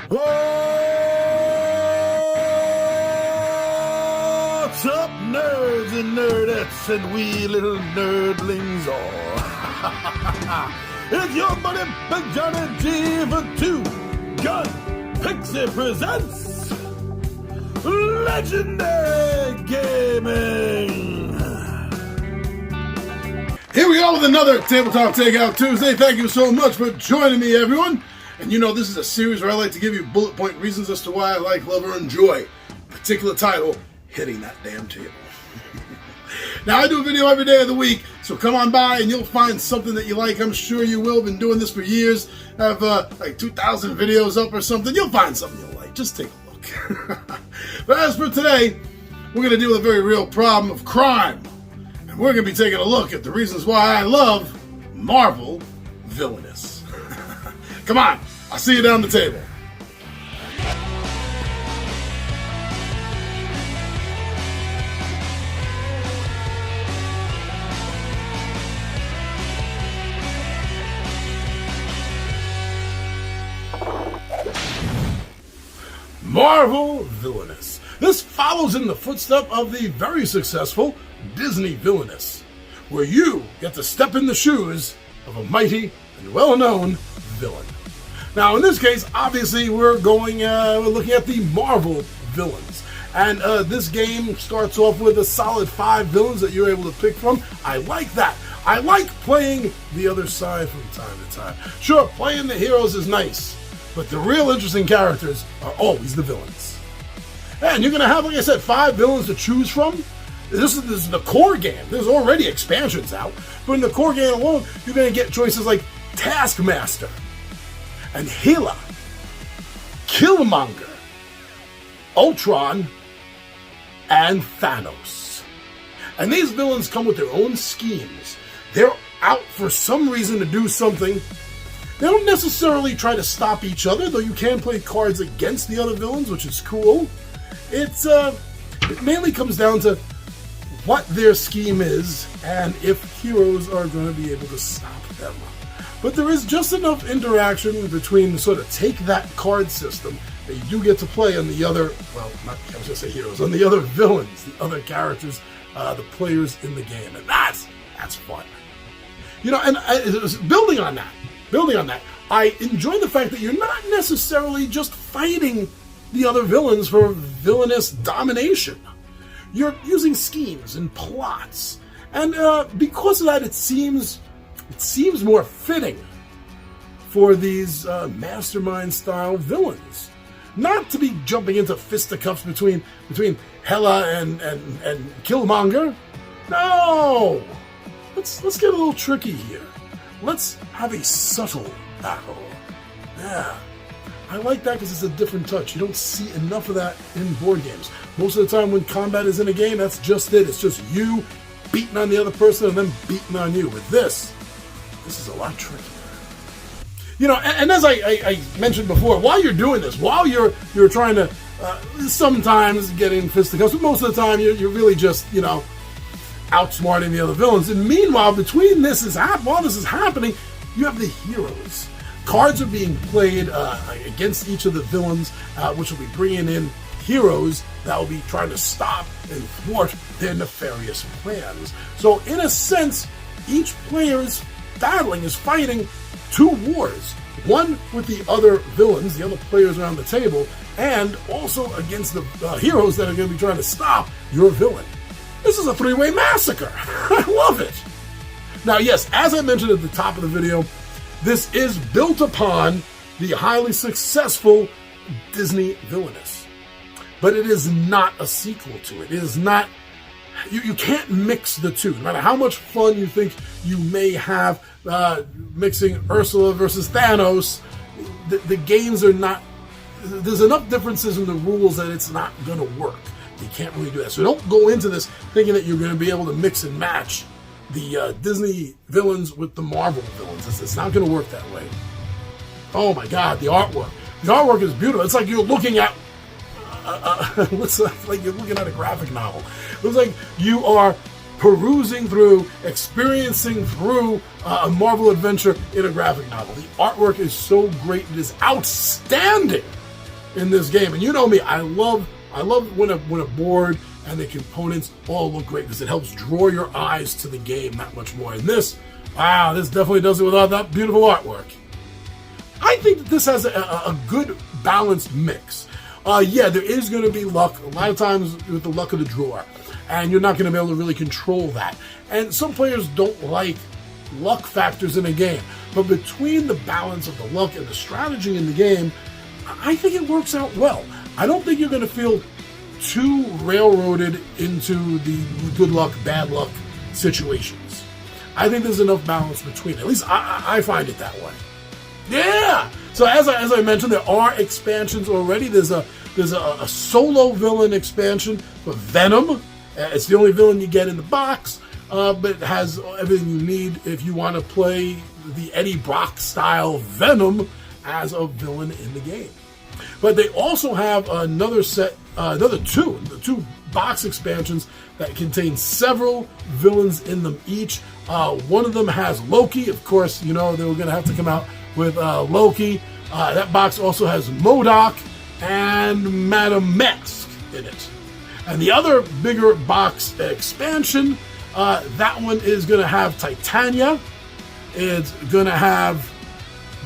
What's up, nerds and nerdettes and wee little nerdlings all? It's your buddy Big Johnny G for Two Gun Pixie presents Legendary Gaming. Here we are with another Tabletop Takeout Tuesday. Thank you so much for joining me, everyone. And you know, this is a series where I like to give you bullet point reasons as to why I like, love, or enjoy a particular title, hitting that damn table. Now, I do a video every day of the week, so come on by and you'll find something that you like. I'm sure you will. Been doing this for years. I have like 2,000 videos up or something. You'll find something you'll like. Just take a look. But as for today, we're going to deal with a very real problem of crime. And we're going to be taking a look at the reasons why I love Marvel Villainous. Come on, I'll see you down the table. Marvel Villainous. This follows in the footsteps of the very successful Disney Villainous, where you get to step in the shoes of a mighty and well-known villain. Now, in this case, obviously, we're looking at the Marvel villains. And this game starts off with a solid 5 villains that you're able to pick from. I like that. I like playing the other side from time to time. Sure, playing the heroes is nice, but the real interesting characters are always the villains. And you're going to have, like I said, 5 villains to choose from. This is the core game. There's already expansions out. But in the core game alone, you're going to get choices like Taskmaster, and Hela, Killmonger, Ultron, and Thanos. And these villains come with their own schemes. They're out for some reason to do something. They don't necessarily try to stop each other, though you can play cards against the other villains, which is cool. It mainly comes down to what their scheme is and if heroes are going to be able to stop them. But there is just enough interaction between sort of take that card system that you do get to play on the other, well, not, I was going to say heroes, on the other villains, the other characters, the players in the game. And that's fun. You know, and building on that, I enjoy the fact that you're not necessarily just fighting the other villains for villainous domination. You're using schemes and plots. And because of that, it seems more fitting for these mastermind-style villains. Not to be jumping into fisticuffs between Hela and Killmonger. No! Let's get a little tricky here. Let's have a subtle battle. Yeah. I like that because it's a different touch. You don't see enough of that in board games. Most of the time when combat is in a game, that's just it. It's just you beating on the other person and then beating on you. With this is a lot trickier. You know, and as I mentioned before, while you're doing this, while you're trying to sometimes get in fisticuffs, but most of the time you're really just, you know, outsmarting the other villains. And meanwhile, while this is happening, you have the heroes. Cards are being played against each of the villains, which will be bringing in heroes that will be trying to stop and thwart their nefarious plans. So, in a sense, each player's battling is fighting 2 wars. One with the other villains, the other players around the table, and also against the heroes that are going to be trying to stop your villain. This is a 3-way massacre. I love it. Now, yes, as I mentioned at the top of the video, this is built upon the highly successful Disney Villainous. But it is not a sequel to it. It is not... You can't mix the two. No matter how much fun you think you may have mixing Ursula versus Thanos, the games are not... There's enough differences in the rules that it's not going to work. You can't really do that. So don't go into this thinking that you're going to be able to mix and match the Disney villains with the Marvel villains. It's not going to work that way. Oh my God, the artwork. The artwork is beautiful. It's like you're looking at looks like you're looking at a graphic novel. It looks like you are perusing through, experiencing through a Marvel adventure in a graphic novel. The artwork is so great. It is outstanding. in this game. And you know me, I love when a board and the components all look great, because it helps draw your eyes to the game that much more. And this, wow, this definitely does it without that beautiful artwork. I think that this has a good balanced mix. Yeah, there is going to be luck, a lot of times with the luck of the draw, and you're not going to be able to really control that. And some players don't like luck factors in a game. But between the balance of the luck and the strategy in the game, I think it works out well. I don't think you're going to feel too railroaded into the good luck, bad luck situations. I think there's enough balance between. At least I find it that way. Yeah. So as I mentioned, there are expansions already. There's a solo villain expansion for Venom. It's the only villain you get in the box, but it has everything you need if you want to play the Eddie Brock style Venom as a villain in the game. But they also have another two box expansions that contain several villains in them each. One of them has Loki. Of course, you know they were going to have to come out with Loki. That box also has MODOK and Madame Mask in it. And the other bigger box expansion, that one is going to have Titania. It's going to have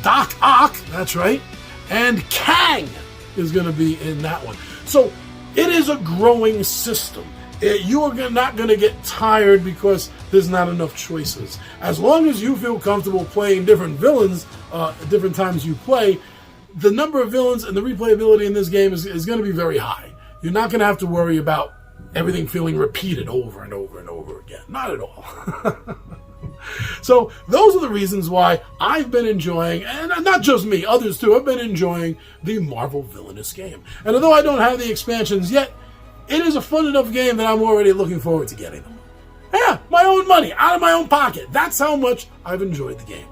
Doc Ock, that's right, and Kang is going to be in that one. So it is a growing system. You are not going to get tired because there's not enough choices. As long as you feel comfortable playing different villains, different times you play, the number of villains and the replayability in this game is going to be very high. You're not going to have to worry about everything feeling repeated over and over and over again. Not at all. So those are the reasons why I've been enjoying, and not just me, others too, have been enjoying the Marvel Villainous game. And although I don't have the expansions yet, it is a fun enough game that I'm already looking forward to getting them. Yeah, my own money, out of my own pocket. That's how much I've enjoyed the game.